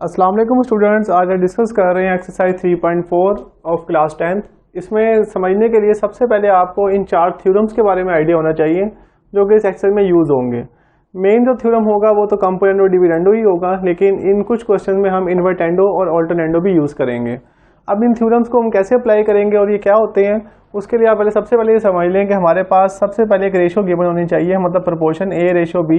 अस्सलाम वालेकुम स्टूडेंट्स, आज हम डिस्कस कर रहे हैं एक्सरसाइज 3.4 ऑफ क्लास 10th। इसमें समझने के लिए सबसे पहले आपको इन 4 थ्योरम्स के बारे में आइडिया होना चाहिए जो कि इस एक्सरसाइज में यूज़ होंगे। मेन जो थ्योरम होगा वो तो कंपोनेंडो डिविडेंडो ही होगा, लेकिन इन कुछ क्वेश्चन में हम इन्वर्टेंडो और ऑल्टरनेंडो भी यूज़ करेंगे। अब इन थ्योरम्स को हम कैसे अप्लाई करेंगे और ये क्या होते हैं, उसके लिए आप पहले सबसे पहले ये समझ लें कि हमारे पास सबसे पहले एक रेशो गिवन होनी चाहिए, मतलब प्रपोर्शन A/B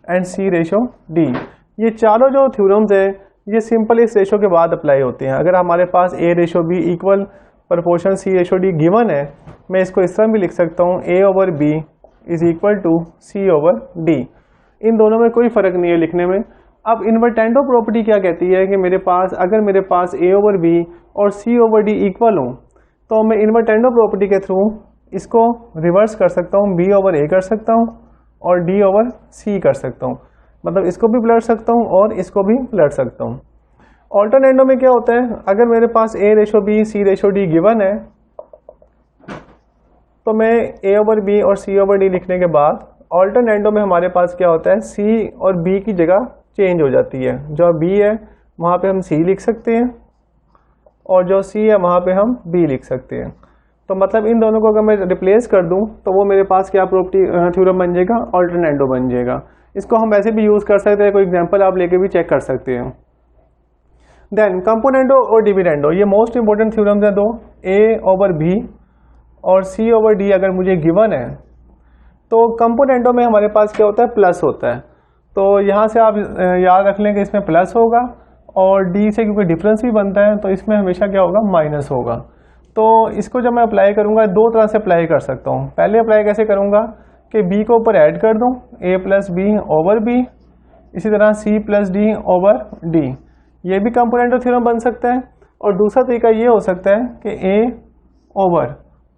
एंड C/D। ये चारों जो थ्योरम्स है ये सिंपल इस रेशो के बाद अप्लाई होते हैं। अगर हमारे पास A/B equal proportion C/D given है, मैं इसको इस तरह भी लिख सकता हूँ A/B is equal to C/D। इन दोनों में कोई फ़र्क नहीं है लिखने में। अब इन्वर्टेंडो प्रॉपर्टी क्या कहती है कि अगर मेरे पास A/B और C/D इक्वल हो तो मैं इन्वर्टेंडो प्रॉपर्टी के थ्रू इसको रिवर्स कर सकता हूँ, B/A कर सकता हूँ और D/C कर सकता हूँ। मतलब इसको भी पलट सकता हूँ और इसको भी पलट सकता हूँ। ऑल्टरनेंडो में क्या होता है, अगर मेरे पास A/B C/D गिवन है तो मैं A/B और C/D लिखने के बाद ऑल्टरनेंडो में हमारे पास क्या होता है, C और B की जगह चेंज हो जाती है। जो B है वहाँ पे हम C लिख सकते हैं और जो C है वहाँ पे हम B लिख सकते हैं। तो मतलब इन दोनों को अगर मैं रिप्लेस कर दूँ तो वो मेरे पास क्या प्रॉपर्टी थ्योरम बन जाएगा, ऑल्टरनेंडो बन जाएगा। इसको हम वैसे भी यूज़ कर सकते हैं, कोई एग्जांपल आप लेके भी चेक कर सकते हैं। देन कंपोनेंडो और डिविडेंडो, ये मोस्ट इंपॉर्टेंट थ्योरम्स हैं दो, A/B और C/D अगर मुझे गिवन है तो कंपोनेंडो में हमारे पास क्या होता है, प्लस होता है। तो यहाँ से आप याद रख लें कि इसमें प्लस होगा और D से क्योंकि डिफरेंस भी बनता है तो इसमें हमेशा क्या होगा, माइनस होगा। तो इसको जब मैं अप्लाई करूँगा दो तरह से अप्लाई कर सकता हूँ। पहले अप्लाई कैसे करूँगा कि B को ऊपर ऐड कर दूँ, A+B/B, इसी तरह C+D/D, ये भी कंपोनेंडो थ्योरम बन सकता है। और दूसरा तरीका ये हो सकता है कि A/,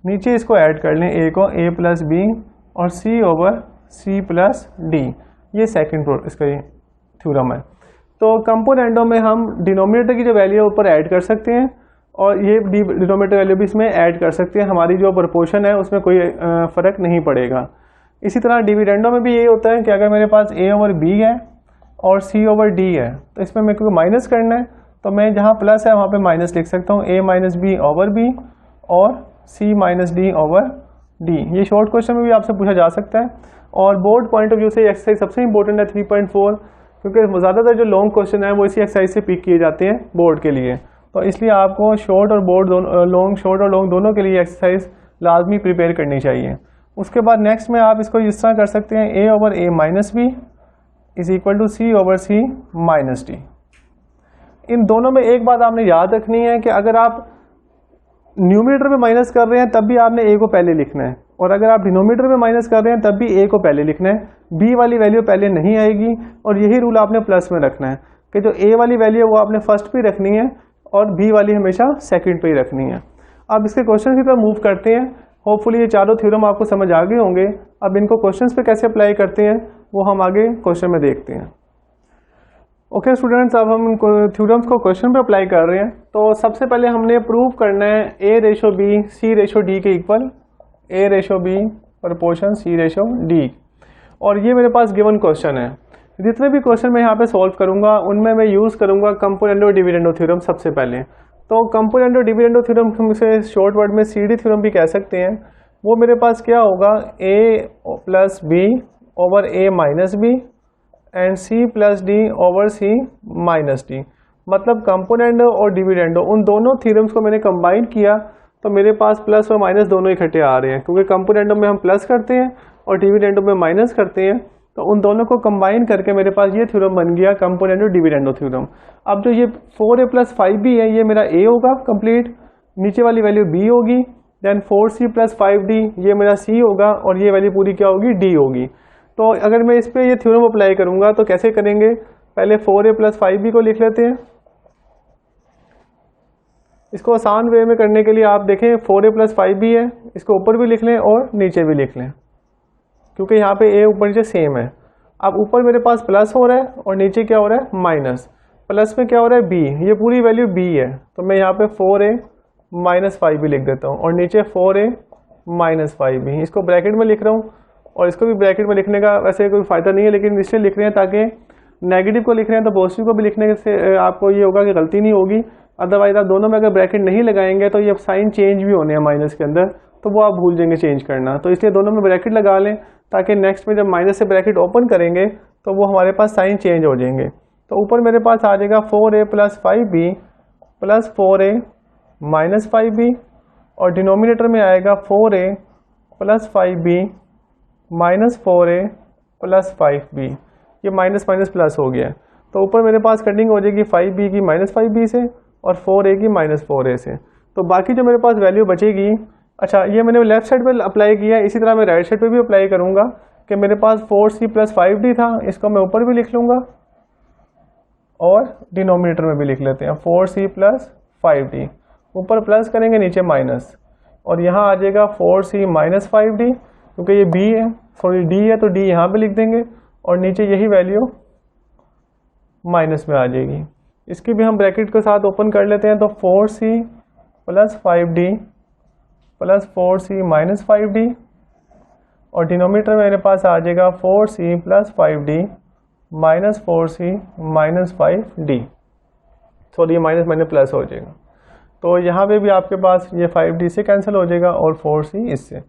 नीचे इसको ऐड कर लें, A को A+B और C/C+D, ये सेकंड इसका ये थ्योरम है। तो कंपोनेंडो में हम डिनोमिनेटर की जो वैल्यू है ऊपर ऐड कर सकते हैं और ये डिनोमिनेटर वैल्यू भी इसमें ऐड कर सकते हैं। हमारी जो प्रोपोर्शन है उसमें कोई फ़र्क नहीं पड़ेगा। इसी तरह डिविडेंडो में भी यही होता है कि अगर मेरे पास A/B है और C/D है तो इसमें मेरे को माइनस करना है, तो मैं जहाँ प्लस है वहाँ पे माइनस लिख सकता हूँ, A-B/B और C-D/D। ये शॉर्ट क्वेश्चन में भी आपसे पूछा जा सकता है और बोर्ड पॉइंट ऑफ व्यू से एक्सरसाइज सबसे इंपॉर्टेंट है 3.4, क्योंकि ज़्यादातर जो लॉन्ग क्वेश्चन है वो इसी एक्सरसाइज से पिक किए जाते हैं बोर्ड के लिए। तो इसलिए आपको शॉर्ट और लॉन्ग दोनों के लिए एक्सरसाइज लाजमी प्रिपेयर करनी चाहिए। उसके बाद नेक्स्ट में आप इसको इस तरह कर सकते हैं, A/A-B is equal to C/C-D। इन दोनों में एक बात आपने याद रखनी है कि अगर आप न्यूमरेटर में माइनस कर रहे हैं तब भी आपने A को पहले लिखना है, और अगर आप डिनोमिनेटर में माइनस कर रहे हैं तब भी A को पहले लिखना है। B वाली वैल्यू पहले नहीं आएगी और यही रूल आपने प्लस में रखना है कि जो A वाली वैल्यू है वो आपने फर्स्ट पे रखनी है और B वाली हमेशा सेकंड पे ही रखनी है। अब इसके क्वेश्चन की तरफ मूव करते हैं। होपफुली ये चारों थ्योरम आपको समझ आ गए होंगे। अब इनको क्वेश्चंस पे कैसे अप्लाई करते हैं वो हम आगे क्वेश्चन में देखते हैं। ओके स्टूडेंट्स, अब हम थ्योरम्स को क्वेश्चन पे अप्लाई कर रहे हैं। तो सबसे पहले हमने प्रूव करना है A/B C/D के इक्वल, A/B प्रपोर्शन C/D, और ये मेरे पास गिवन क्वेश्चन है। जितने भी क्वेश्चन मैं यहाँ पे सॉल्व करूँगा उनमें मैं यूज़ करूँगा कंपोनेंडो डिविडेंडो थ्योरम सबसे पहले। तो कंपोनेंडो डिविडेंडो थ्योरम से शॉर्ट वर्ड में CD थ्योरम भी कह सकते हैं। वो मेरे पास क्या होगा, A+B/A-B एंड C+D/C-D। मतलब कंपोनेंडो और डिविडेंडो उन दोनों थ्योरम्स को मैंने कंबाइन किया तो मेरे पास प्लस और माइनस दोनों इकट्ठे आ रहे हैं, क्योंकि कंपोनेंडो में हम प्लस करते हैं और डिविडेंडो में माइनस करते हैं। तो उन दोनों को कंबाइन करके मेरे पास ये थ्योरम बन गया कंपोनेंडो डिविडेंडो थ्योरम। अब जो ये 4A+5B है ये मेरा A होगा कंप्लीट, नीचे वाली वैल्यू B होगी, देन 4C+5D ये मेरा C होगा और ये वैल्यू पूरी क्या होगी, D होगी। तो अगर मैं इस पर ये थ्योरम अप्लाई करूँगा तो कैसे करेंगे, पहले 4A+5B को लिख लेते हैं। इसको आसान वे में करने के लिए आप देखें 4A+5B है, इसको ऊपर भी लिख लें और नीचे भी लिख लें, क्योंकि यहाँ पे A ऊपर नीचे सेम है। अब ऊपर मेरे पास प्लस हो रहा है और नीचे क्या हो रहा है, माइनस। प्लस में क्या हो रहा है, B, ये पूरी वैल्यू B है, तो मैं यहाँ पे 4A-5B लिख देता हूँ और नीचे 4A-5B, इसको ब्रैकेट में लिख रहा हूँ। और इसको भी ब्रैकेट में लिखने का वैसे कोई फ़ायदा नहीं है, लेकिन इसलिए लिख रहे हैं ताकि नेगेटिव को लिख रहे हैं तो पॉजिटिव को भी लिखने से आपको ये होगा कि गलती नहीं होगी। अदरवाइज आप दोनों में अगर ब्रैकेट नहीं लगाएंगे तो ये साइन चेंज भी होने हैं माइनस के अंदर, तो वो आप भूल जाएंगे चेंज करना। तो इसलिए दोनों में ब्रैकेट लगा लें ताकि नेक्स्ट में जब माइनस से ब्रैकेट ओपन करेंगे तो वो हमारे पास साइन चेंज हो जाएंगे। तो ऊपर मेरे पास आ जाएगा 4a + 5b + 4a - 5b और डिनोमिनेटर में आएगा 4a + 5b - 4a + 5b। ये माइनस माइनस प्लस हो गया। तो ऊपर मेरे पास कटिंग हो जाएगी 5b की -5b से और 4a की -4a से। तो बाकी जो मेरे पास वैल्यू बचेगी, अच्छा ये मैंने लेफ्ट साइड पे अप्लाई किया है, इसी तरह मैं राइट साइड पे भी अप्लाई करूँगा कि मेरे पास 4c + 5d था, इसको मैं ऊपर भी लिख लूँगा और डिनोमिनेटर में भी लिख लेते हैं 4c + 5d। ऊपर प्लस करेंगे नीचे माइनस और यहाँ आ जाएगा 4c - 5d, क्योंकि ये b है सॉरी d है तो d यहाँ पे लिख देंगे और नीचे यही वैल्यू माइनस में आ जाएगी। इसकी भी हम ब्रैकेट के साथ ओपन कर लेते हैं। तो 4c + 5d + 4c - 5d और डिनोमिनेटर मेरे पास आ जाएगा 4c + 5d - 4c - 5d। Sorry ये माइनस माइनस प्लस हो जाएगा। तो यहाँ पे भी आपके पास ये 5d से कैंसिल हो जाएगा और 4c इससे।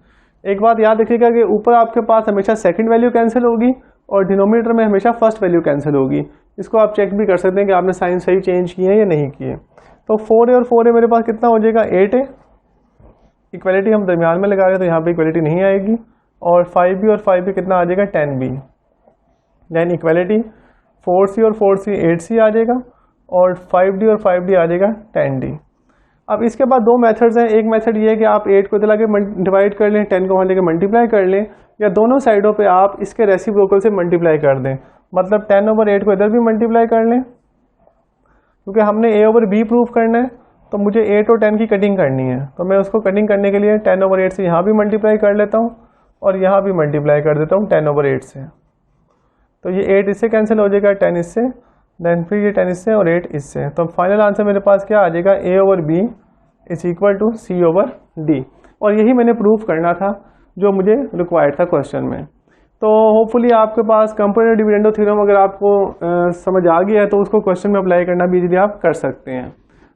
एक बात याद रखिएगा कि ऊपर आपके पास हमेशा सेकंड वैल्यू कैंसिल होगी और डिनोमिनेटर में हमेशा फर्स्ट वैल्यू कैंसिल होगी। इसको आप चेक भी कर सकते हैं कि आपने साइन सही चेंज किए हैं या नहीं किए। तो 4a और 4a मेरे पास कितना हो जाएगा 8a। इक्वलिटी हम दरमियान में लगा रहे हैं तो यहाँ पे इक्वलिटी नहीं आएगी। और 5b और 5b कितना आ जाएगा 10b। देन इक्वलिटी 4c और 4c 8c आ जाएगा और 5d और 5d आ जाएगा 10d। अब इसके बाद दो मेथड्स हैं। एक मेथड ये है कि आप 8 को इधर लाके डिवाइड कर लें, 10 को वहाँ लेके मल्टीप्लाई कर लें, या दोनों साइडों पे आप इसके रेसिप्रोकल से मल्टीप्लाई कर दें। मतलब 10/8 को इधर भी मल्टीप्लाई कर लें, क्योंकि हमने a/b प्रूव करना है तो मुझे 8 और 10 की कटिंग करनी है। तो मैं उसको कटिंग करने के लिए 10/8 से यहाँ भी मल्टीप्लाई कर लेता हूँ और यहाँ भी मल्टीप्लाई कर देता हूँ 10/8 से। तो ये 8 इससे कैंसिल हो जाएगा, 10 इससे, देन फिर ये 10 इससे और 8 इससे। तो फाइनल आंसर मेरे पास क्या आ जाएगा a/b = c/d। और यही मैंने प्रूफ करना था जो मुझे रिक्वायर्ड था क्वेश्चन में। तो होपफुली आपके पास कंपेरेटिव डिविडेंडो थ्योरम अगर आपको समझ आ गया है तो उसको क्वेश्चन में अप्लाई करना भी इजीली आप कर सकते हैं।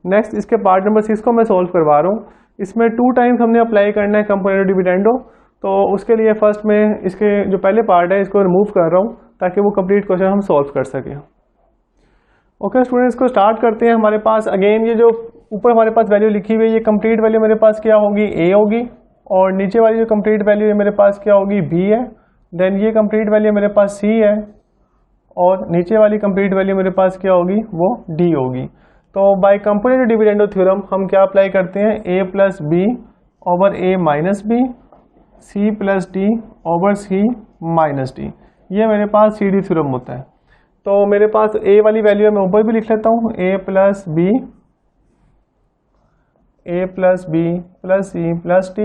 नेक्स्ट इसके पार्ट नंबर 6 को मैं सॉल्व करवा रहा हूँ। इसमें 2 टाइम्स हमने अप्लाई करना है कंपेरेटिव डिविडेंडो। तो उसके लिए फर्स्ट में इसके जो पहले पार्ट है इसको रिमूव कर रहा हूँ ताकि वो कंप्लीट क्वेश्चन हम सॉल्व कर सकें। ओके स्टूडेंट्स, को स्टार्ट करते हैं। हमारे पास अगेन ये जो ऊपर हमारे पास वैल्यू लिखी हुई है ये कंप्लीट वैल्यू मेरे पास क्या होगी a होगी, और नीचे वाली जो कंप्लीट वैल्यू है मेरे पास क्या होगी b है। देन ये कंप्लीट वैल्यू मेरे पास c है और नीचे वाली कंप्लीट वैल्यू मेरे पास क्या होगी वो d होगी। तो बाय कंपेरेटिव डिविडेंडो थ्योरम हम क्या अप्लाई करते हैं a + b / a - b, c + d / c - d। ये मेरे पास CD थ्योरम होता है। तो मेरे पास a वाली वैल्यू मैं ऊपर भी लिख लेता हूँ a + b + c + d,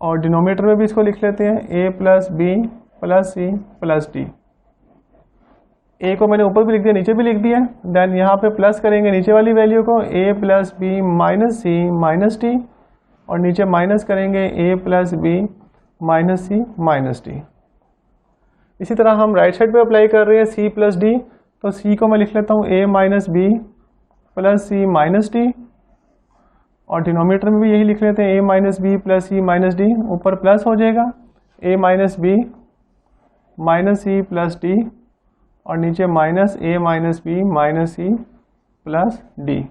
और डिनोमिनेटर में भी इसको लिख लेते हैं a + b + c + d। a को मैंने ऊपर भी लिख दिया, नीचे भी लिख दिया। देन यहाँ पे प्लस करेंगे नीचे वाली वैल्यू को a + b - c - d, और नीचे माइनस करेंगे a + b - c - d। इसी तरह हम राइट साइड पे अप्लाई कर रहे हैं c + d। तो c को मैं लिख लेता हूँ a - b + c - d, और डिनोमिनेटर में भी यही लिख लेते हैं a - b + c - d। ऊपर प्लस हो जाएगा a - b - c + d, और नीचे minus a - b - c + d।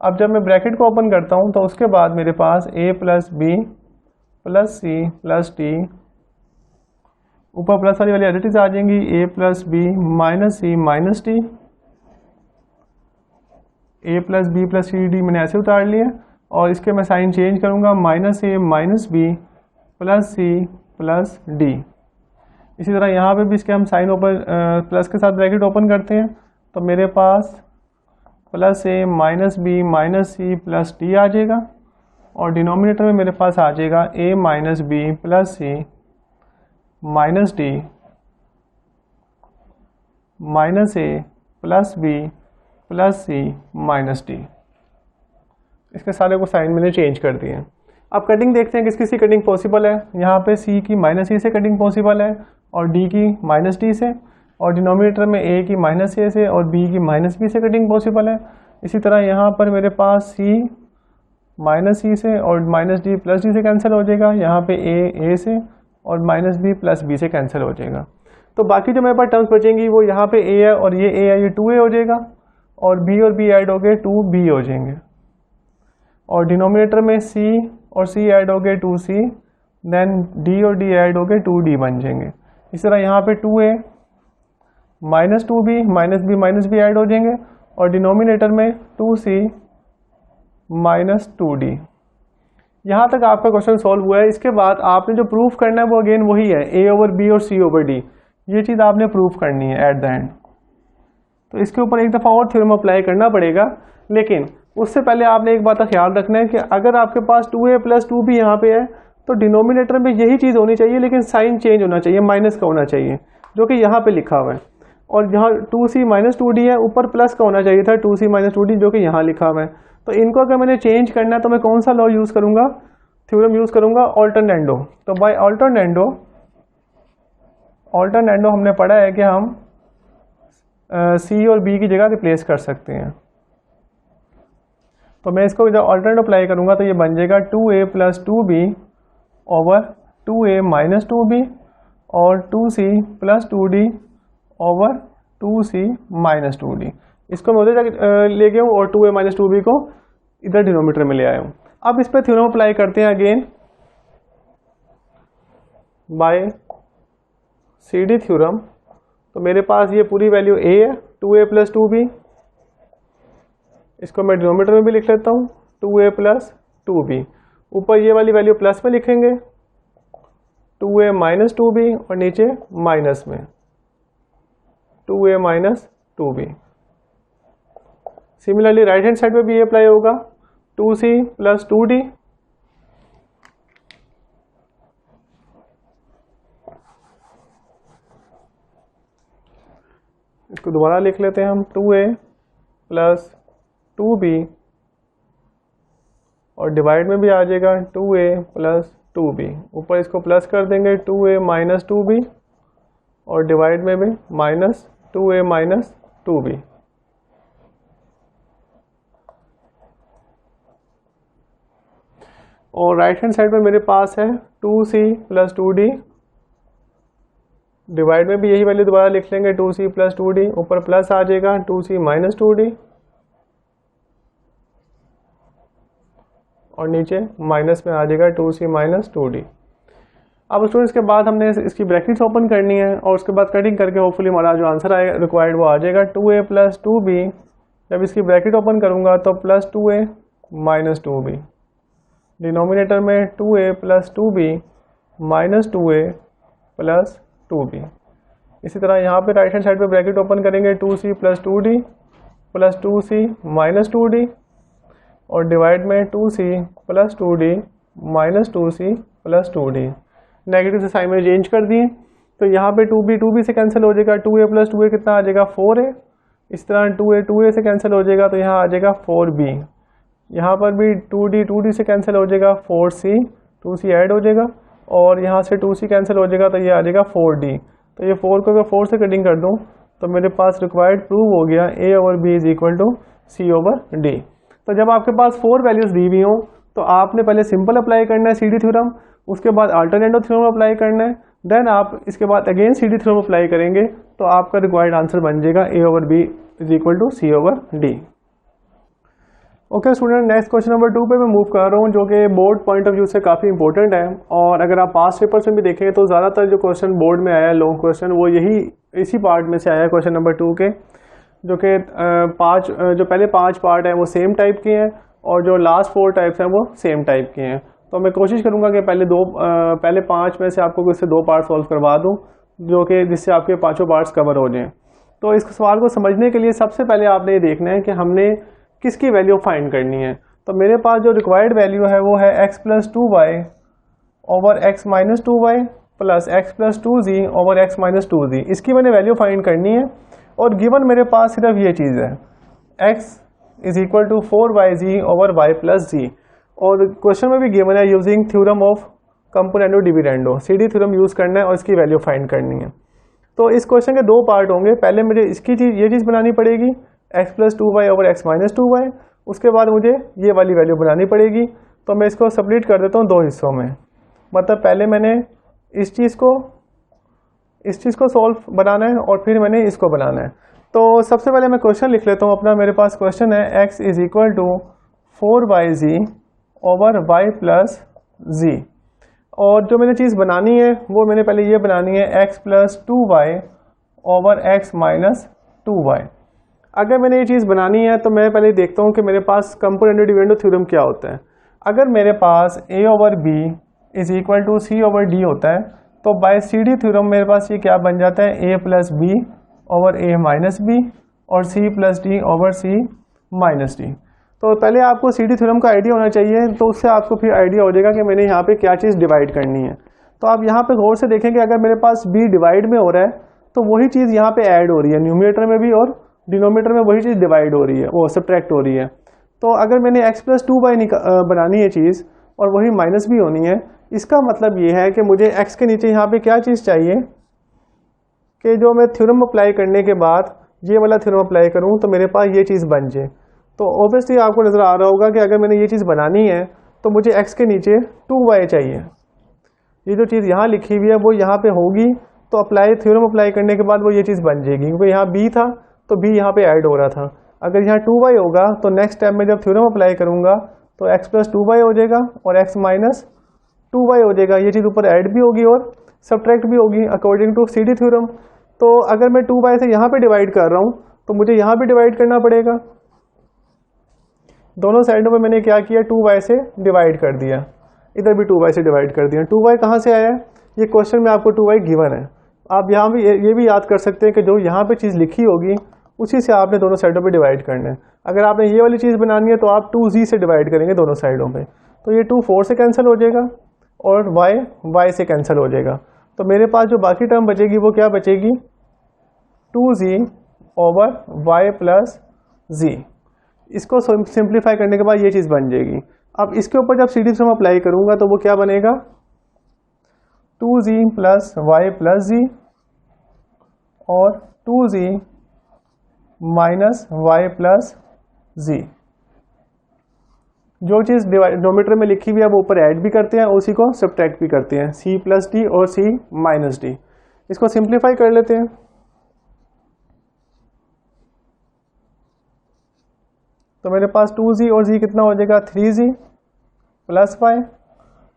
अब जब मैं ब्रैकेट को ओपन करता हूँ तो उसके बाद मेरे पास a + b + c + d, ऊपर प्लस वाली एज इट इज आ जाएंगी a + b - c - d। a + b + c d मैंने ऐसे उतार लिया, और इसके मैं साइन चेंज करूँगा -a - b + c + d। इसी तरह यहाँ पे भी इसके हम साइन ओपन प्लस के साथ ब्रैकेट ओपन करते हैं तो मेरे पास +a - b - c + d आ जाएगा, और डिनोमिनेटर में मेरे पास आ जाएगा a - b + c - d -a + b + c - d। इसके सारे को साइन मैंने चेंज कर दिए हैं। अब कटिंग देखते हैं किस किस की कटिंग पॉसिबल है। यहाँ पे c की -c से कटिंग पॉसिबल है और d की -d से। और डिनोमिनेटर में a की -a से और b की -b से कटिंग पॉसिबल है। इसी तरह यहाँ पर मेरे पास c -c से और -d + d से कैंसिल हो जाएगा। यहाँ पे a से और -b + b से कैंसिल हो जाएगा। तो बाकी जो मेरे पास टर्म्स बचेंगी वो यहाँ पे a है और ये a है, ये 2a हो जाएगा और b ऐड हो गए 2b हो जाएंगे। और डिनोमिनेटर में c और c ऐड हो गए 2c, देन d और d ऐड हो गए 2d बन जाएंगे। इस तरह यहाँ पे 2a -2b -b ऐड हो जाएंगे और डिनोमिनेटर में 2c -2d। यहाँ तक आपका क्वेश्चन सॉल्व हुआ है। इसके बाद आपने जो प्रूफ करना है वो अगेन वही है, a/b और c/d, ये चीज़ आपने प्रूफ करनी है एट द एंड। तो इसके ऊपर एक दफ़ा और थ्योरम अप्लाई करना पड़ेगा, लेकिन उससे पहले आपने एक बात का ख्याल रखना है कि अगर आपके पास 2a + 2b यहाँ पे है तो डिनोमिनेटर में यही चीज़ होनी चाहिए, लेकिन साइन चेंज होना चाहिए, माइनस का होना चाहिए, जो कि यहाँ पे लिखा हुआ है। और यहाँ 2c -2d है, ऊपर प्लस का होना चाहिए था 2c -2d, जो कि यहाँ लिखा हुआ है। तो इनको अगर मैंने चेंज करना है तो मैं कौन सा लॉ यूज़ करूँगा, थ्योरम यूज़ करूँगा, अल्टरनेंडो। तो बाय अल्टरनेंडो हमने पढ़ा है कि हम c और b की जगह रिप्लेस कर सकते हैं। तो मैं इसको जब अल्टरनेंडो अप्लाई करूँगा तो ये बन जाएगा 2a + 2b over 2a - 2b और 2c + 2d over 2c - 2d। इसको मैं उधर ले गया हूँ और 2a - 2b को इधर डिनोमिनेटर में ले आया हूँ। अब इस पर थ्योरम अप्लाई करते हैं अगेन बाय CD थ्योरम। तो मेरे पास ये पूरी वैल्यू a है, 2a + 2b, इसको मैं डिनोमिनेटर में भी लिख लेता हूँ 2a + 2b। ऊपर ये वाली वैल्यू प्लस में लिखेंगे 2a - 2b और नीचे माइनस में 2a - 2b। Similarly right hand side पे भी ये अप्लाई होगा 2c + 2d, इसको दोबारा लिख लेते हैं हम 2a + 2b और डिवाइड में भी आ जाएगा 2a + 2b। ऊपर इसको प्लस कर देंगे 2a - 2b और डिवाइड में भी -2a - 2b। और राइट हैंड साइड में मेरे पास है 2c + 2d, डिवाइड में भी यही वैल्यू दोबारा लिख लेंगे 2c + 2d, ऊपर प्लस आ जाएगा 2c - 2d और नीचे माइनस में आ जाएगा 2c - 2d। अब स्टूडेंट्स के बाद हमने इसकी ब्रैकेट्स ओपन करनी है और उसके बाद कटिंग करके होपफुली हमारा जो आंसर आएगा रिक्वायर्ड वो आ जाएगा 2a + 2b। जब इसकी ब्रैकेट ओपन करूंगा तो +2a - 2b, डिनोमिनेटर में 2a + 2b - 2a + 2b। इसी तरह यहाँ पे राइट हैंड साइड पे ब्रैकेट ओपन करेंगे 2c + 2d + 2c - 2d और डिवाइड में 2c + 2d - 2c + 2d। Negative से साइन में चेंज कर दिए तो यहाँ पे 2b से कैंसिल हो जाएगा, 2a + 2a कितना आ जाएगा 4a। इस तरह 2a से कैंसिल हो जाएगा तो यहाँ आ जाएगा 4b। यहाँ पर भी 2d से कैंसिल हो जाएगा 4c, 2c ऐड हो जाएगा और यहाँ से 2c कैंसिल हो जाएगा तो ये आ जाएगा 4d। तो ये 4 को अगर 4 से कटिंग कर दूँ तो मेरे पास रिक्वायर्ड प्रूव हो गया a/b = c/d। तो जब आपके पास 4 वैल्यूज़ दी हुई हों तो आपने पहले सिंपल अप्लाई करना है CD थ्योरम, उसके बाद अल्टरनेंडो थ्योरम अप्लाई करना है, देन आप इसके बाद अगेन CD थ्योरम अप्लाई करेंगे तो आपका रिक्वायर्ड आंसर बन जाएगा a/b = c/d। Okay student, next question number 2 पे मैं मूव कर रहा हूँ, जो कि बोर्ड पॉइंट ऑफ व्यू से काफ़ी इंपॉर्टेंट है। और अगर आप पास्ट पेपर्स में भी देखेंगे तो ज़्यादातर जो क्वेश्चन बोर्ड में आया है लॉन्ग क्वेश्चन वो इसी पार्ट में से आया है, क्वेश्चन नंबर 2 के, जो कि जो पहले 5 पार्ट हैं वो सेम टाइप के हैं और जो लास्ट 4 टाइप्स हैं वो सेम टाइप के हैं। तो मैं कोशिश करूँगा कि पहले 5 में से आपको इससे 2 पार्ट सॉल्व करवा दूँ, जो कि जिससे आपके 5 पार्ट्स कवर हो जाएँ। तो इस सवाल को समझने के लिए सबसे पहले आपने ये देखना है कि हमने किसकी वैल्यू फाइंड करनी है। तो मेरे पास जो रिक्वायर्ड वैल्यू है वो है x + 2y over x - 2y plus x + 2z over x - 2z। इसकी मैंने वैल्यू फाइंड करनी है और गिवन मेरे पास सिर्फ ये चीज़ है x = 4yz over y + z। और क्वेश्चन में भी गिवन है using theorem of componendo dividendo, CD theorem use करना है और इसकी वैल्यू फाइंड करनी है। तो इस क्वेश्चन के दो पार्ट होंगे, पहले मुझे इसकी चीज़ ये चीज़ बनानी पड़ेगी x + 2y / x - 2y, उसके बाद मुझे ये वाली वैल्यू बनानी पड़ेगी। तो मैं इसको स्प्लिट कर देता हूँ दो हिस्सों में, मतलब पहले मैंने इस चीज़ को सॉल्व बनाना है और फिर मैंने इसको बनाना है। तो सबसे पहले मैं क्वेश्चन लिख लेता हूँ अपना। मेरे पास क्वेश्चन है x = 4yz / y + z, और जो मैंने चीज़ बनानी है वो मैंने पहले ये बनानी है x + 2y / x - 2y। अगर मैंने ये चीज़ बनानी है तो मैं पहले देखता हूँ कि मेरे पास कंपोनेंट डिविडेंड थ्योरम क्या होता है। अगर मेरे पास a/b = c/d होता है तो बाय CD थ्योरम मेरे पास ये क्या बन जाता है, a + b / a - b और c + d / c - d। तो पहले आपको CD थ्योरम का आइडिया होना चाहिए, तो उससे आपको फिर आइडिया हो जाएगा कि मैंने यहाँ पे क्या चीज़ डिवाइड करनी है। तो आप यहाँ पे गौर से देखेंगे, अगर मेरे पास b डिवाइड में हो रहा है तो वही चीज़ यहाँ पे ऐड हो रही है, न्यूमरेटर में भी और डिनोमिनेटर में वही चीज़ डिवाइड हो रही है, वो सब्ट्रैक्ट हो रही है। तो अगर मैंने x + 2y बनानी है चीज़ और वही माइनस भी होनी है, इसका मतलब ये है कि मुझे x के नीचे यहाँ पे क्या चीज़ चाहिए कि जो मैं थ्योरम अप्लाई करने के बाद ये वाला थ्योरम अप्लाई करूँ तो मेरे पास ये चीज़ बन जाए। तो ऑब्वियसली आपको नज़र आ रहा होगा कि अगर मैंने ये चीज़ बनानी है तो मुझे x के नीचे 2y चाहिए। ये जो चीज़ यहाँ लिखी हुई है वो यहाँ पे होगी, तो थ्योरम अप्लाई करने के बाद वो ये चीज़ बन जाएगी, क्योंकि यहाँ b था तो b यहाँ पे ऐड हो रहा था। अगर यहाँ 2y होगा तो नेक्स्ट स्टेप में जब थ्योरम अप्लाई करूँगा तो x + 2y हो जाएगा और x - 2y हो जाएगा। ये चीज़ ऊपर ऐड भी होगी और सब्ट्रैक्ट भी होगी अकॉर्डिंग टू CD थ्योरम। तो अगर मैं 2y से यहाँ पे डिवाइड कर रहा हूँ तो मुझे यहाँ भी डिवाइड करना पड़ेगा। दोनों साइडों में मैंने क्या किया, 2y से डिवाइड कर दिया, इधर भी 2y से डिवाइड कर दिया। 2y कहाँ से आया है, ये क्वेश्चन में आपको 2y गिवन है। आप यहाँ भी ये भी याद कर सकते हैं कि जो यहाँ पे चीज़ लिखी होगी उसी से आपने दोनों साइडों पे डिवाइड करना है। अगर आपने ये वाली चीज़ बनानी है तो आप 2z से डिवाइड करेंगे दोनों साइडों पे, तो ये 2 4 से कैंसिल हो जाएगा और y से कैंसिल हो जाएगा। तो मेरे पास जो बाकी टर्म बचेगी वो क्या बचेगी, 2z / y + z। इसको सिंप्लीफाई करने के बाद ये चीज़ बन जाएगी। अब इसके ऊपर जब CD थ्योरम अप्लाई करूँगा तो वो क्या बनेगा, 2z + y + z और 2z - y + z। जो चीज़ डिनोमिनेटर में लिखी हुई है वो ऊपर ऐड भी करते हैं, उसी को सब्ट्रैक्ट भी करते हैं, c + d और c - d। इसको सिंप्लीफाई कर लेते हैं। तो मेरे पास 2z और z कितना हो जाएगा, 3z + y,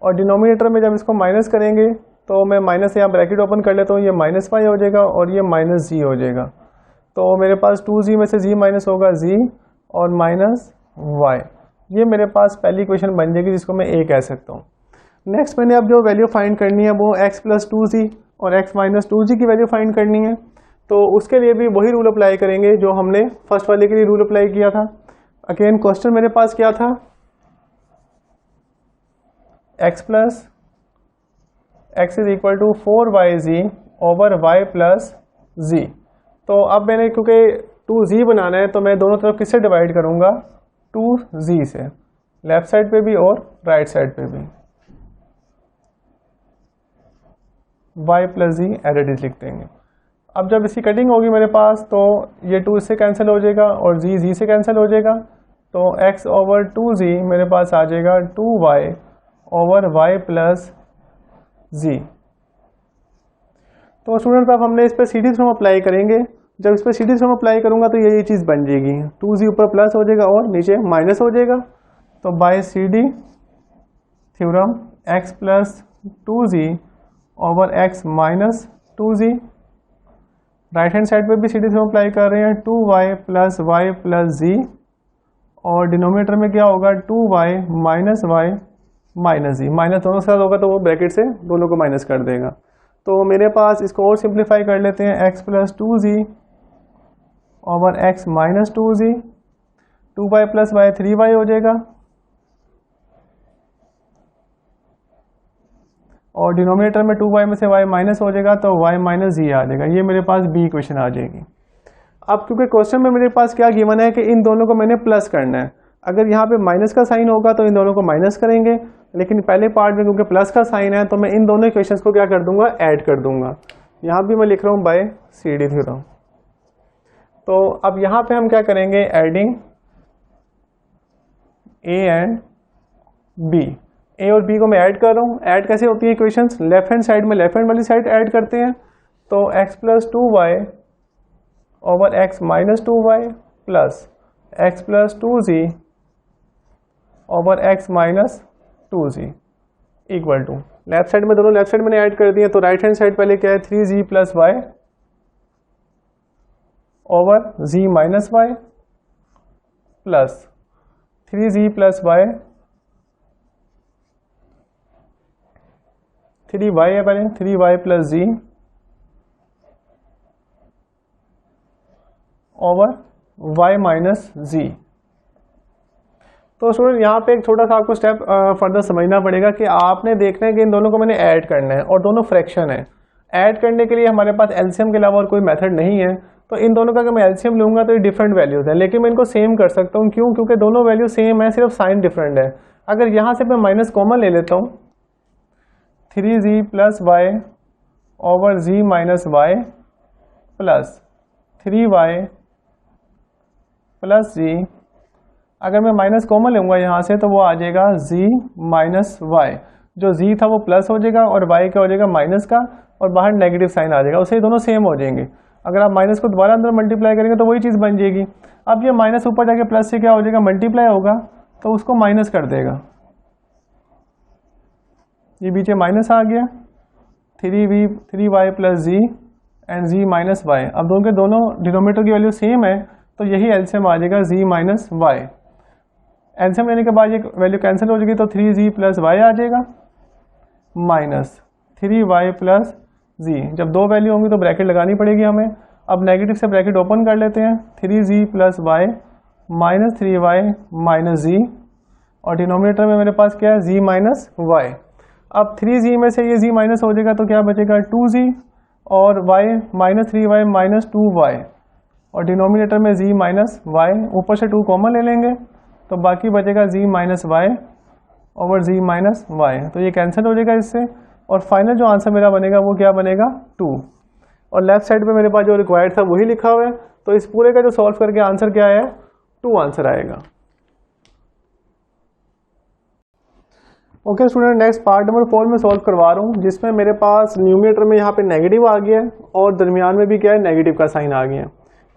और डिनोमिनेटर में जब इसको माइनस करेंगे तो मैं माइनस से यहाँ ब्रैकेट ओपन कर लेता हूँ, ये -y हो जाएगा और ये -z हो जाएगा। तो मेरे पास 2z में से z माइनस होगा, z और -y। ये मेरे पास पहली इक्वेशन बन जाएगी जिसको मैं a कह सकता हूँ। नेक्स्ट मैंने अब जो वैल्यू फाइंड करनी है वो x + 2z और x - 2z की वैल्यू फाइंड करनी है। तो उसके लिए भी वही रूल अप्लाई करेंगे जो हमने फर्स्ट वाले के लिए रूल अप्लाई किया था। अगेन क्वेश्चन मेरे पास क्या था, x = 4yz / y + z। तो अब मैंने क्योंकि 2z बनाना है तो मैं दोनों तरफ किससे डिवाइड करूंगा, 2z से, लेफ्ट साइड पे भी और राइट साइड पे भी। y + z एडिड लिख देंगे। अब जब इसकी कटिंग होगी मेरे पास तो ये 2 इससे कैंसिल हो जाएगा और z से कैंसिल हो जाएगा। तो x / 2z मेरे पास आ जाएगा 2y / y + z। तो स्टूडेंट अब हमने इस पर CD थ्योरम अप्लाई करेंगे। जब इस पर CD थ्योरम अप्लाई करूंगा तो ये चीज़ बन जाएगी, 2z ऊपर प्लस हो जाएगा और नीचे माइनस हो जाएगा। तो by CD theorem x + 2z / x - 2z, right hand side पे भी CD थ्योरम अप्लाई कर रहे हैं, 2y + y + z, और डिनोमिनेटर में क्या होगा, 2y - y - z। माइनस दोनों साथ होगा तो वो ब्रैकेट से दोनों को माइनस कर देगा। तो मेरे पास इसको और सिंप्लीफाई कर लेते हैं, x + 2z / x - 2z, 2y + y 3y हो जाएगा, और डिनोमिनेटर में 2y में से y माइनस हो जाएगा तो y - z आ जाएगा। ये मेरे पास b इक्वेशन आ जाएगी। अब क्योंकि क्वेश्चन में मेरे पास क्या गिवन है कि इन दोनों को मैंने प्लस करना है, अगर यहाँ पे माइनस का साइन होगा तो इन दोनों को माइनस करेंगे, लेकिन पहले पार्ट में क्योंकि प्लस का साइन है तो मैं इन दोनों इक्वेशंस को क्या कर दूंगा, ऐड कर दूंगा। यहाँ भी मैं लिख रहा हूँ बाय CD थ्योरम। तो अब यहाँ पे हम क्या करेंगे, adding A and B, A और B को मैं ऐड कर रहा हूँ। ऐड कैसे होती है इक्वेशंस, लेफ्ट हैंड साइड में लेफ्ट हैंड वाली साइड ऐड करते हैं। तो x plus 2y over x minus 2y plus x plus 2z over x minus 2z equal to, left side में दोनों लेफ्ट साइड मैंने ऐड कर दिए। तो राइट हैंड साइड पहले क्या है, 3z plus y over z minus y plus 3z plus y, 3y है पहले, 3y plus z over y minus z। तो स्टूडेंट यहाँ पे एक छोटा सा आपको स्टेप फर्दर समझना पड़ेगा कि आपने देखना है कि इन दोनों को मैंने ऐड करना है और दोनों फ्रैक्शन है। ऐड करने के लिए हमारे पास एलसीएम के अलावा और कोई मेथड नहीं है। तो इन दोनों का अगर मैं एलसीएम लूँगा तो ये डिफरेंट वैल्यूज़ हैं, लेकिन मैं इनको सेम कर सकता हूँ। क्यों? क्योंकि दोनों वैल्यू सेम है, सिर्फ साइन डिफरेंट है। अगर यहाँ से मैं माइनस कॉमन ले लेता हूँ, 3z plus y over z minus y plus 3y plus z, अगर मैं माइनस कॉमन लूँगा यहाँ से तो वो आ जाएगा z माइनस वाई। जो z था वो प्लस हो जाएगा और y क्या हो जाएगा माइनस का, और बाहर नेगेटिव साइन आ जाएगा, उससे दोनों सेम हो जाएंगे। अगर आप माइनस को दोबारा अंदर मल्टीप्लाई करेंगे तो वही चीज़ बन जाएगी। अब ये माइनस ऊपर जाके प्लस से क्या हो जाएगा, मल्टीप्लाई होगा, तो उसको माइनस कर देगा। ये बीच माइनस आ गया, 3y plus z and z minus y. अब दोनों के दोनों डिनोमिनेटर की वैल्यू सेम है, तो यही एलसीएम आ जाएगा z माइनस वाई। एलसीएम लेने के बाद ये वैल्यू कैंसिल हो जाएगी, तो 3z प्लस वाई आ जाएगा माइनस 3y प्लस z। जब दो वैल्यू होंगी तो ब्रैकेट लगानी पड़ेगी हमें। अब नेगेटिव से ब्रैकेट ओपन कर लेते हैं, 3z plus y minus 3y minus z, और डिनोमिनेटर में मेरे पास क्या है, z माइनस वाई। अब 3z में से ये z माइनस हो जाएगा तो क्या बचेगा, 2z और y minus 3y minus 2y, और डिनोमिनेटर में z माइनस वाई, ऊपर से 2 कॉमन ले लेंगे तो बाकी बचेगा z minus y over z minus y. तो ये कैंसिल हो जाएगा इससे, और फाइनल जो आंसर मेरा बनेगा वो क्या बनेगा, 2। और लेफ्ट साइड पे मेरे पास जो रिक्वायर्ड था वही लिखा हुआ है। तो इस पूरे का जो सॉल्व करके आंसर क्या आया, 2 आंसर आएगा। Okay student, next part number 4 में सॉल्व करवा रहा हूँ, जिसमें मेरे पास न्यूमरेटर में यहाँ पे नेगेटिव आ गया है और दरमियान में भी क्या है, नेगेटिव का साइन आ गया है।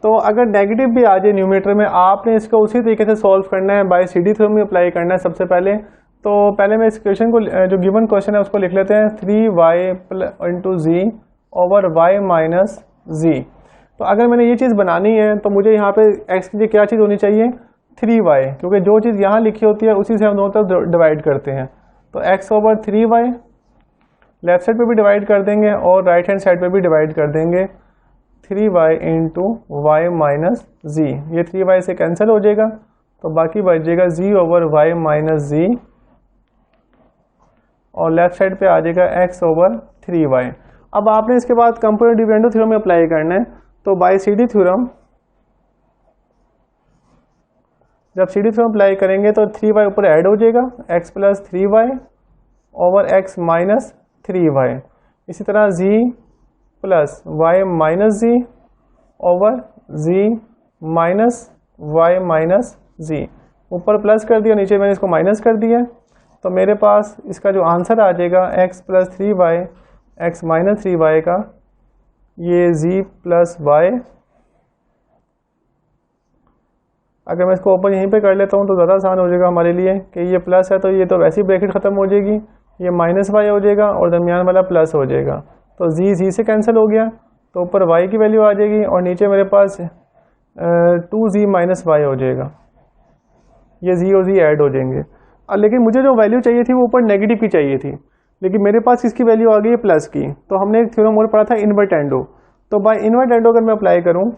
तो अगर नेगेटिव भी आ जाए न्यूमरेटर में, आपने इसको उसी तरीके से सॉल्व करना है, बाय CD थ्योरम में अप्लाई करना है सबसे पहले। तो पहले मैं इस क्वेश्चन को, जो गिवन क्वेश्चन है उसको लिख लेते हैं, 3y into z over y minus z। तो अगर मैंने ये चीज़ बनानी है तो मुझे यहाँ पे x की क्या चीज़ होनी चाहिए, 3y, क्योंकि जो चीज़ यहाँ लिखी होती है उसी से हम दोनों तरफ डिवाइड करते हैं। तो x over 3y left side पे भी डिवाइड कर देंगे और राइट हैंड साइड पे भी डिवाइड कर देंगे, 3y into Y minus z। ये 3y से कैंसिल हो जाएगा तो बाकी बच जाएगा z over y minus z, और लेफ्ट साइड पे आ जाएगा x ओवर 3y। अब आपने इसके बाद कंपोनेंट डिविडेंड थ्योरम में अप्लाई करना है। तो बाय CD थ्योरम, जब CD थ्योरम अप्लाई करेंगे तो 3y ऊपर ऐड हो जाएगा, x plus 3y over x minus 3y। इसी तरह z plus y minus z over z minus y minus z। ऊपर प्लस कर दिया, नीचे मैंने इसको माइनस कर दिया, तो मेरे पास इसका जो आंसर आ जाएगा x plus 3y x minus 3y का, ये z प्लस y। अगर मैं इसको ओपन यहीं पे कर लेता हूँ तो ज़्यादा आसान हो जाएगा हमारे लिए कि ये प्लस है तो ये तो वैसे ही ब्रैकेट ख़त्म हो जाएगी, ये माइनस y हो जाएगा और दरमियान वाला प्लस हो जाएगा। तो z से कैंसिल हो गया, तो ऊपर y की वैल्यू आ जाएगी और नीचे मेरे पास 2z माइनस y हो जाएगा। ये z और z ऐड हो जाएंगे। लेकिन मुझे जो वैल्यू चाहिए थी वो ऊपर नेगेटिव की चाहिए थी, लेकिन मेरे पास इसकी वैल्यू आ गई है प्लस की। तो हमने एक थ्योरम और पढ़ा था इन्वर्टेंडो। तो बाय इन्वर्टेंडो अगर मैं अप्लाई करूं,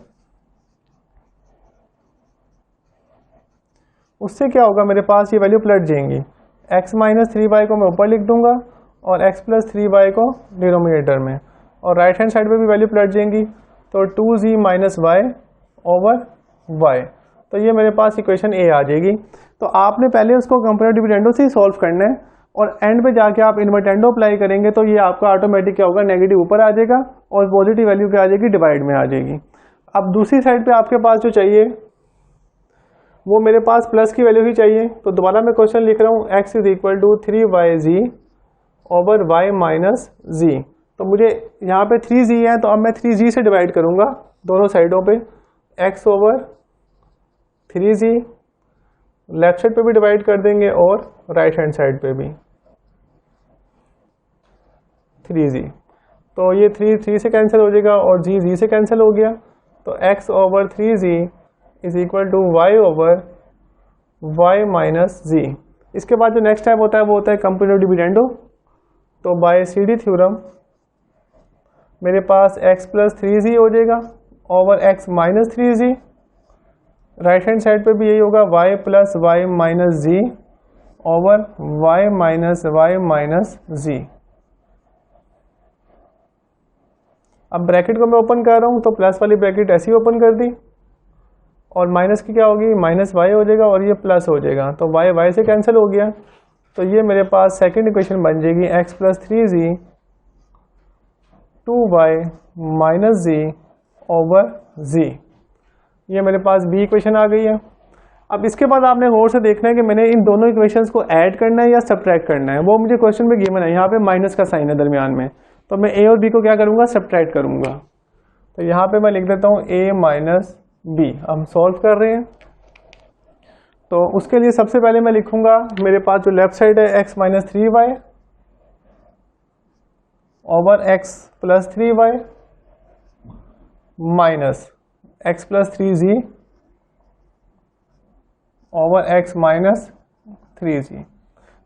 उससे क्या होगा, मेरे पास ये वैल्यू पलट जाएंगी। x माइनस 3y को मैं ऊपर लिख दूंगा और x प्लस 3y को डिनोमिनेटर में, और राइट हैंड साइड पे भी वैल्यू पलट जाएंगी। तो 2z minus y over y। तो ये मेरे पास इक्वेशन A आ जाएगी। तो आपने पहले उसको कंपोनेंट डिविडेंडो से ही सॉल्व करना है और एंड पे जाके आप इन्वर्टेंडो अप्लाई करेंगे तो ये आपका ऑटोमेटिक क्या होगा, नेगेटिव ऊपर आ जाएगा और पॉजिटिव वैल्यू क्या आ जाएगी, डिवाइड में आ जाएगी। अब दूसरी साइड पे आपके पास जो चाहिए वो मेरे पास प्लस की वैल्यू ही चाहिए। तो दोबारा मैं क्वेश्चन लिख रहा हूँ, x is equal to 3yz over y minus z। तो मुझे यहाँ पे 3z है तो अब मैं 3z से डिवाइड करूँगा दोनों साइडों पे, x over 3z, left side पे भी डिवाइड कर देंगे और राइट हैंड साइड पे भी 3z। तो ये 3 से कैंसिल हो जाएगा और z से कैंसिल हो गया। तो x over 3z is equal to y over y minus z। इसके बाद जो नेक्स्ट स्टेप होता है वो होता है कंप्यूटेटिव डिविडेंडो। तो बाय CD थ्योरम मेरे पास x प्लस 3z हो जाएगा over x minus 3z। Right hand side पे भी यही होगा, y plus y minus z over y minus z। अब ब्रैकेट को मैं ओपन कर रहा हूँ तो प्लस वाली ब्रैकेट ऐसे ही ओपन कर दी और माइनस की क्या होगी, माइनस y हो जाएगा और ये प्लस हो जाएगा। तो y से कैंसिल हो गया। तो ये मेरे पास सेकंड इक्वेशन बन जाएगी, x plus 3z 2y minus z over z। ये मेरे पास बी इक्वेशन आ गई है। अब इसके बाद आपने गौर से देखना है कि मैंने इन दोनों इक्वेशंस को ऐड करना है या सब्ट्रैक्ट करना है। वो मुझे क्वेश्चन में गिवन है, यहाँ पे माइनस का साइन है दरमियान में, तो मैं a और b को क्या करूँगा, सब्ट्रैक्ट करूँगा। तो यहाँ पे मैं लिख देता हूँ a माइनस b। हम सॉल्व कर रहे हैं तो उसके लिए सबसे पहले मैं लिखूँगा, मेरे पास जो लेफ्ट साइड है x minus 3y over x plus 3y minus x plus 3z over x minus 3z।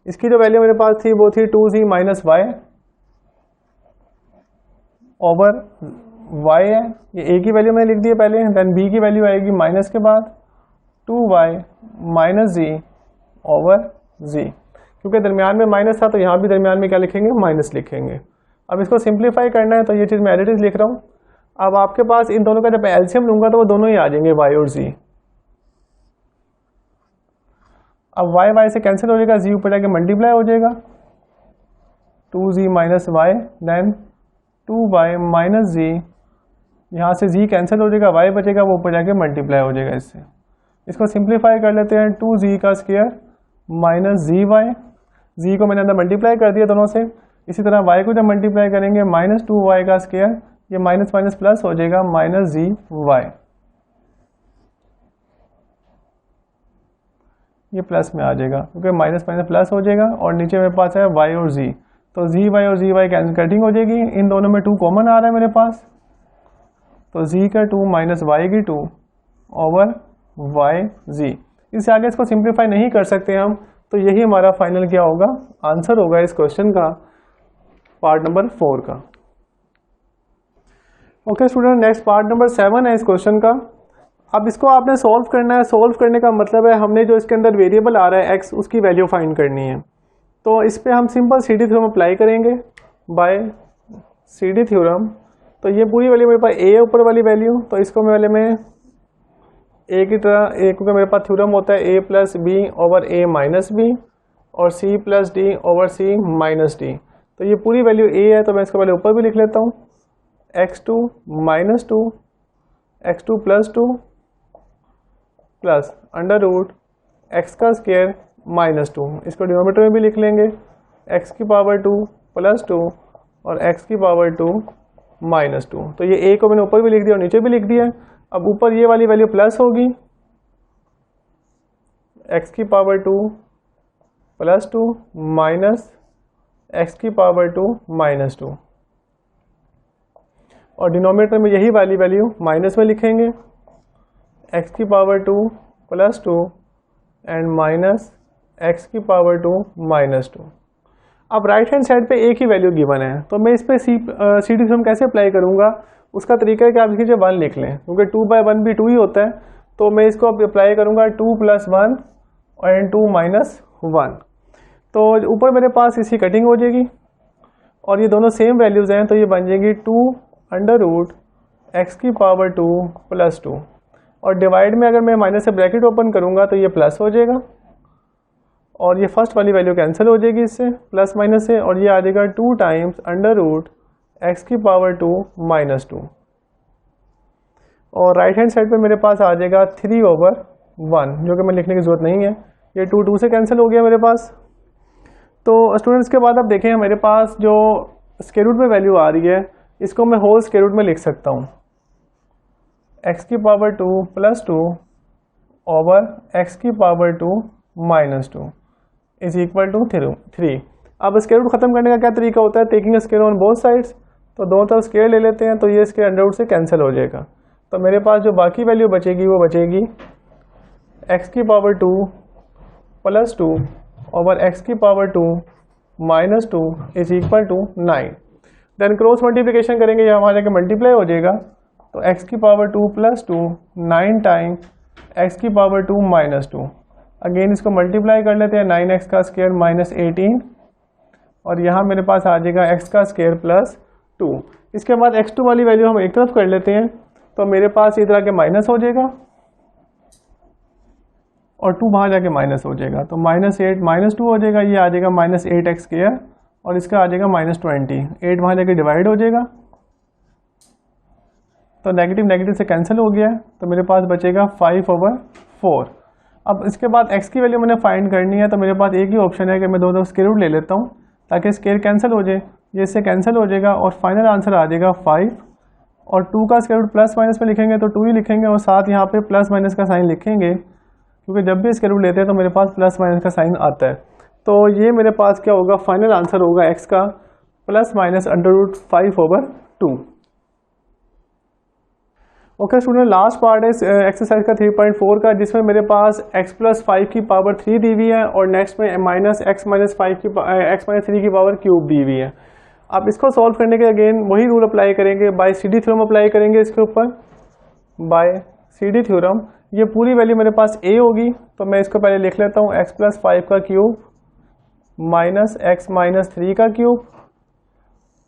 इसकी जो वैल्यू मेरे पास थी वो थी 2z minus y over y है, ये a की वैल्यू मैंने लिख दी है पहले, देन b की वैल्यू आएगी माइनस के बाद 2y minus z over z। क्योंकि दरमियान में माइनस था तो यहाँ भी दरमियान में क्या लिखेंगे, माइनस लिखेंगे। अब इसको सिंप्लीफाई करना है तो ये चीज़ मैं एज इट इज लिख रहा हूँ। अब आपके पास इन दोनों का जब मैं एलसीएम लूंगा तो वो दोनों ही आ जाएंगे, y और z। अब y से कैंसिल हो जाएगा, z ऊपर जाके मल्टीप्लाई हो जाएगा, 2z minus Y, then 2y minus z। यहाँ से z कैंसिल हो जाएगा, y बचेगा, वो ऊपर जाके मल्टीप्लाई हो जाएगा इससे। इसको सिंप्लीफाई कर लेते हैं, 2z का स्क्वायर माइनस z को मैंने अंदर मल्टीप्लाई कर दिया दोनों से। इसी तरह y को जब मल्टीप्लाई करेंगे माइनस 2y का स्क्वायर, ये माइनस माइनस प्लस हो जाएगा, माइनस zy। ये प्लस में आ जाएगा क्योंकि माइनस माइनस प्लस हो जाएगा और नीचे मेरे पास है y और z। तो zy और zy कटिंग हो जाएगी, इन दोनों में 2 कॉमन आ रहा है मेरे पास। तो z का 2 माइनस y की 2 ओवर yz। इससे आगे इसको सिंप्लीफाई नहीं कर सकते हम, तो यही हमारा फाइनल क्या होगा, आंसर होगा इस क्वेश्चन का, पार्ट नंबर 4 का। Okay student, next part number 7 है इस क्वेश्चन का। अब इसको आपने सॉल्व करना है। सॉल्व करने का मतलब है हमने जो इसके अंदर वेरिएबल आ रहा है x, उसकी वैल्यू फाइंड करनी है। तो इस पर हम सिंपल CD थ्योरम अप्लाई करेंगे बाय CD थ्योरम। तो ये पूरी वैल्यू मेरे पास a है, ऊपर वाली वैल्यू, तो इसको मैं पहले a की तरह, a क्योंकि मेरे पास थ्योरम होता है a plus B over a minus B और c plus D over c minus D. तो ये पूरी वैल्यू a है तो मैं इसको पहले ऊपर भी लिख लेता हूँ, x2 minus 2 x2 plus 2 plus under root x का स्क्वायर माइनस 2। इसको डिनोमिनेटर में भी लिख लेंगे, x की पावर 2 प्लस 2 और x की पावर 2 माइनस 2। तो ये a को मैंने ऊपर भी लिख दिया और नीचे भी लिख दिया। अब ऊपर ये वाली वैल्यू प्लस होगी, x की पावर 2 प्लस 2 माइनस x की पावर 2 माइनस 2 और डिनोमिनेटर में यही वाली वैल्यू माइनस में लिखेंगे, x की power 2 plus 2 and minus x की पावर 2 माइनस 2। अब राइट हैंड साइड पे एक ही वैल्यू गिवन है तो मैं इस पे CD थ्योरम कैसे अप्लाई करूँगा, उसका तरीका है कि आप इसकी जगह 1 लिख लें, क्योंकि 2 बाई 1 भी 2 ही होता है। तो मैं इसको अब अप्लाई करूँगा 2 प्लस 1 एंड 2 माइनस 1। तो ऊपर मेरे पास इसकी कटिंग हो जाएगी और ये दोनों सेम वैल्यूज़ हैं, तो ये बन जाएगी 2 अंडर रूट x की पावर 2 प्लस 2 और डिवाइड में अगर मैं माइनस से ब्रैकेट ओपन करूँगा तो ये प्लस हो जाएगा और ये फर्स्ट वाली वैल्यू कैंसिल हो जाएगी इससे प्लस माइनस से, और ये आ जाएगा 2 टाइम्स अंडर रूट एक्स की पावर 2 माइनस 2, और राइट हैंड साइड पे मेरे पास आ जाएगा 3/1, जो कि मैं लिखने की ज़रूरत नहीं है, ये 2 से कैंसिल हो गया मेरे पास। तो स्टूडेंट्स के बाद अब देखें मेरे पास जो स्क्वायर रूट में वैल्यू आ रही है इसको मैं होल स्क्वायर रूट में लिख सकता हूँ, एक्स की पावर 2 प्लस 2 ओवर एक्स की power 2 minus 2 is equal to 3। अब स्क्वायर रूट खत्म करने का क्या तरीका होता है, taking square on both sides, तो दोनों तरफ स्क्वायर ले लेते हैं, तो ये स्क्वायर अंडर रूट से कैंसिल हो जाएगा। तो मेरे पास जो बाकी वैल्यू बचेगी वो बचेगी एक्स की पावर 2 प्लस 2 ओवर एक्स की power 2 minus 2 is equal to 9। Then cross multiplication करेंगे, यह हमारे के मल्टीप्लाई हो जाएगा, तो एक्स की पावर 2 प्लस 2 9 टाइम एक्स की पावर 2 माइनस 2, अगेन इसको मल्टीप्लाई कर लेते हैं, 9x का स्क्वायर माइनस 18, और यहाँ मेरे पास आ जाएगा x का स्क्वायर प्लस 2। इसके बाद x2 वाली वैल्यू हम एक तरफ कर लेते हैं, तो मेरे पास इधर आके माइनस हो जाएगा और 2 बाहर जाके माइनस हो जाएगा, तो -8 माइनस 2 हो जाएगा, ये आ जाएगा -8x स्क्वायर, और इसका आ जाएगा -20, 8 वहाँ जाके डिवाइड हो जाएगा, तो नेगेटिव नेगेटिव से कैंसिल हो गया है, तो मेरे पास बचेगा 5/4। अब इसके बाद x की वैल्यू मैंने फाइंड करनी है, तो मेरे पास एक ही ऑप्शन है कि मैं दोनों स्क्वायर रूट ले लेता हूँ ताकि स्क्वायर कैंसिल हो जाए, ये इससे कैंसिल हो जाएगा, और फाइनल आंसर आ जाएगा 5, और 2 का स्क्वायर रूट प्लस माइनस में लिखेंगे तो 2 ही लिखेंगे, और साथ यहाँ पे प्लस माइनस का साइन लिखेंगे, क्योंकि जब भी स्क्वायर रूट लेते हैं तो मेरे पास प्लस माइनस का साइन आता है। तो ये मेरे पास क्या होगा, फाइनल आंसर होगा x का plus minus under root 5/2। Okay student, last part है एक्सरसाइज का 3.4 का, जिसमें मेरे पास x प्लस 5 की पावर 3 दी हुई है, और नेक्स्ट में माइनस x माइनस 3 की पावर क्यूब दी हुई है। अब इसको सॉल्व करने के अगेन वही रूल अप्लाई करेंगे, बाय CD थ्योरम अप्लाई करेंगे इसके ऊपर, बाय CD थ्योरम। ये पूरी वैल्यू मेरे पास a होगी, तो मैं इसको पहले लिख लेता हूँ, x प्लस 5 का क्यूब माइनस x माइनस 3 का क्यूब,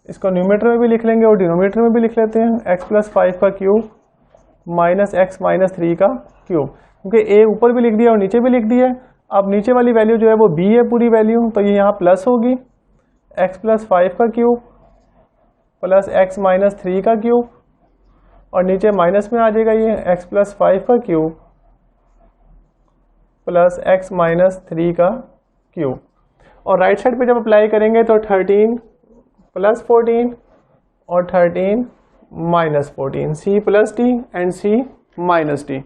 इसको न्यूमरेटर में भी लिख लेंगे और डिनोमिनेटर में भी लिख लेते हैं, x प्लस 5 का क्यूब माइनस x माइनस 3 का क्यूब, क्योंकि a ऊपर भी लिख दिया और नीचे भी लिख दिया है। अब नीचे वाली वैल्यू जो है वो b है पूरी वैल्यू, तो ये यहाँ प्लस होगी, x प्लस 5 का क्यूब प्लस x माइनस 3 का क्यूब, और नीचे माइनस में आ जाएगा ये x प्लस 5 का क्यूब प्लस x माइनस 3 का क्यूब, और राइट साइड पे जब अप्लाई करेंगे तो 13 प्लस 14 और 13 minus 14, c plus T and c minus T.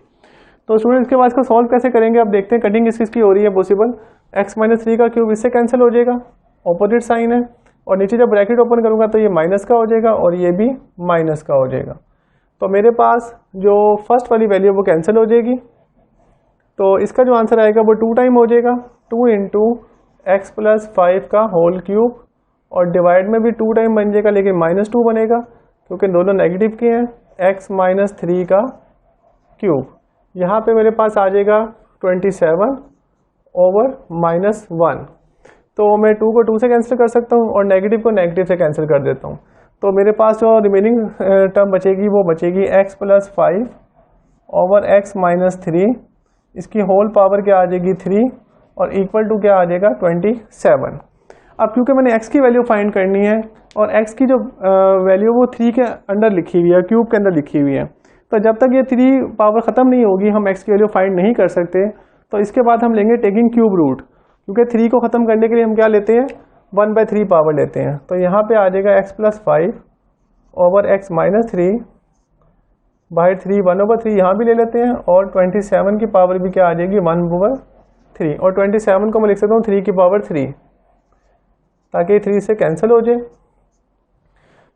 तो स्टूडेंट इसके बाद इसको सॉल्व कैसे करेंगे, अब देखते हैं कटिंग किसकी हो रही है पॉसिबल। x माइनस 3 का क्यूब इससे कैंसिल हो जाएगा, ऑपोजिट साइन है, और नीचे जब ब्रैकेट ओपन करूंगा तो ये माइनस का हो जाएगा और ये भी माइनस का हो जाएगा, तो मेरे पास जो फर्स्ट वाली वैल्यू वो कैंसिल हो जाएगी, तो इसका जो आंसर आएगा वो 2 टाइम हो जाएगा, 2 इंटू एक्स प्लस 5 का होल क्यूब, और डिवाइड में भी 2 टाइम बन जाएगा, लेकिन -2 बनेगा क्योंकि दोनों नेगेटिव के हैं, x माइनस 3 का क्यूब, यहाँ पे मेरे पास आ जाएगा 27 ओवर -1, तो मैं 2 को 2 से कैंसिल कर सकता हूँ और नेगेटिव को नेगेटिव से कैंसिल कर देता हूँ, तो मेरे पास जो रिमेनिंग टर्म बचेगी वो बचेगी x plus 5 over x minus 3, इसकी होल पावर क्या आ जाएगी 3, और इक्वल टू क्या आ जाएगा 27। अब क्योंकि मैंने x की वैल्यू फाइंड करनी है और x की जो वैल्यू वो 3 के अंदर लिखी हुई है, क्यूब के अंदर लिखी हुई है, तो जब तक ये 3 पावर ख़त्म नहीं होगी हम x की वैल्यू फाइंड नहीं कर सकते। तो इसके बाद हम लेंगे टेकिंग क्यूब रूट, क्योंकि 3 को ख़त्म करने के लिए हम क्या लेते हैं 1/3 पावर लेते हैं, तो यहाँ पे आ जाएगा x plus 5 over x minus 3 by 3 1/3 यहाँ भी ले लेते हैं, और 27 की पावर भी क्या आ जाएगी 1/3, और 27 को मैं लिख सकता हूँ 3 की पावर 3, ताकि 3 से कैंसिल हो जाए।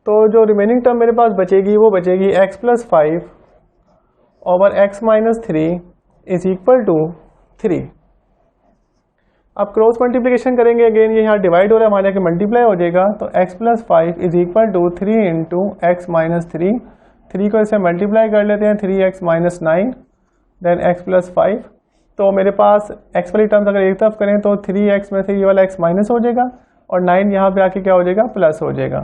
तो जो रिमेनिंग टर्म मेरे पास बचेगी वो बचेगी x plus 5 over x minus 3 is equal to 3। अब क्रॉस मल्टीप्लिकेशन करेंगे, अगेन ये यहाँ डिवाइड हो रहा है, हमारे यहाँ मल्टीप्लाई हो जाएगा, तो x plus 5 is equal to 3 into X minus 3, 3 को इसे मल्टीप्लाई कर लेते हैं, 3x minus 9 then x plus 5, तो मेरे पास x वाली टर्म्स अगर एक तरफ करें तो 3x में से ये वाला x माइनस हो जाएगा, और 9 यहाँ पे आके क्या हो जाएगा प्लस हो जाएगा,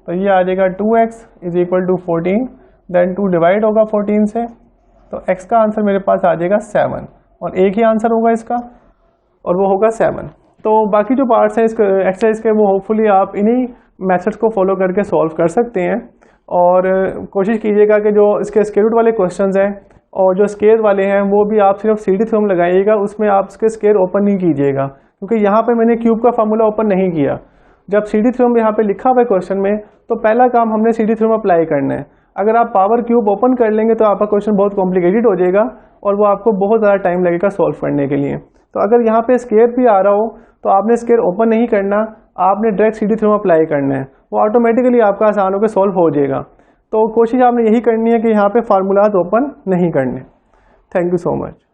तो ये आ जाएगा 2x is equal to 14, then 2 divide होगा 14 से, तो x का आंसर मेरे पास आ जाएगा 7, और एक ही आंसर होगा इसका। और वो होगा 7। तो बाकी जो पार्ट्स हैं इस एक्सरसाइज के वो होपफुली आप इन्हीं मेथड्स को फॉलो करके सॉल्व कर सकते हैं। और कोशिश कीजिएगा कि जो इसके स्क्वायर रूट वाले क्वेश्चंस हैं और जो स्क्वायर वाले हैं वो भी आप सिर्फ CD थ्योरम लगाइएगा, उसमें आप उसके स्क्वायर ओपन नहीं कीजिएगा, क्योंकि यहाँ पे मैंने क्यूब का फार्मूला ओपन नहीं किया। जब CD थ्योरम यहाँ पे लिखा हुआ है क्वेश्चन में, तो पहला काम हमने CD थ्योरम अप्लाई करना है। अगर आप पावर क्यूब ओपन कर लेंगे तो आपका क्वेश्चन बहुत कॉम्प्लिकेटेड हो जाएगा और वो आपको बहुत ज़्यादा टाइम लगेगा सॉल्व करने के लिए। तो अगर यहाँ पे स्क्वायर भी आ रहा हो तो आपने स्क्वायर ओपन नहीं करना, आपने डायरेक्ट CD थ्योरम अप्लाई करना है, वो ऑटोमेटिकली आपका आसान होकर सॉल्व हो जाएगा। तो कोशिश आपने यही करनी है कि यहाँ पे फार्मूलाज ओपन नहीं करने। Thank you so much.